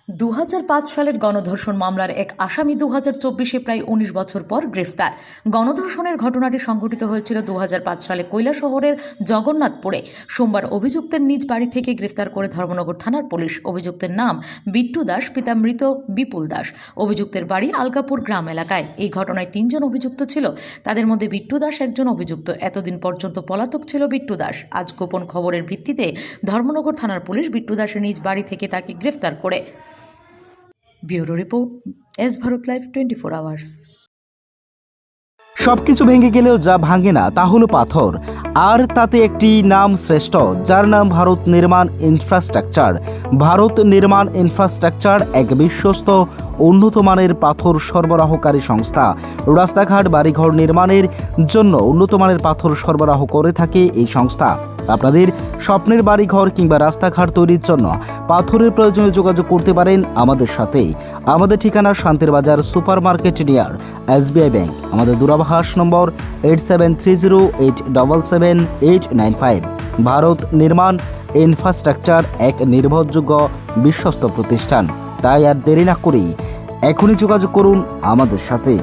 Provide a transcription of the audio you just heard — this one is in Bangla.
2005 সালের গণধর্ষণ মামলার এক আসামি 2024-এ প্রায় 19 বছর পর গ্রেফতার। গণধর্ষণের ঘটনাটি সংঘটিত হয়েছিল 2005 সালে কৈলাসহরের জগন্নাথপুরে। সোমবার অভিযুক্তের নিজ বাড়ি থেকে গ্রেফতার করে ধর্মনগর থানার পুলিশ। অভিযুক্তের নাম বিট্টু দাস, পিতা মৃত বিপুল দাস। অভিযুক্তের বাড়ি আলকাপুর গ্রাম এলাকায়। এই ঘটনায় 3 জন অভিযুক্ত ছিল, তাদের মধ্যে বিট্টু দাস একজন অভিযুক্ত। এতদিন পর্যন্ত পলাতক ছিল বিট্টু দাস। আজ গোপন খবরের ভিত্তিতে ধর্মনগর থানার পুলিশ বিট্টু দাসের নিজ বাড়ি থেকে তাকে গ্রেফতার করে। Bureau report, S Bharat live 24 hours. সবকিছু ভেঙে গেলেও যা ভাঙে না তা হলো পাথর, আর তাতে একটি নাম শ্রেষ্ঠ, যার নাম ভারত নির্মাণ ইনফ্রাস্ট্রাকচার। ভারত নির্মাণ ইনফ্রাস্ট্রাকচার এক বিশ্বস্ত উন্নত মানের পাথর সরবরাহকারী সংস্থা। রাস্তাঘাট, বাড়িঘর নির্মাণের জন্য উন্নত মানের পাথর সরবরাহ করে থাকে এই সংস্থা। আপনাদের স্বপ্নের বাড়িঘর কিংবা রাস্তাঘাট তৈরির জন্য পাথরের প্রয়োজনে যোগাযোগ করতে পারেন আমাদের সাথে। আমাদের ঠিকানা শান্তির বাজার super market near SBI bank. আমাদের দূরভাষ নম্বর 8730877895। ভারত নির্মাণ ইনফ্রাস্ট্রাকচার এক নির্ভরযোগ্য বিশ্বস্ত প্রতিষ্ঠান। তাই আর দেরি না করেই এখনই যোগাযোগ করুন আমাদের সাথে।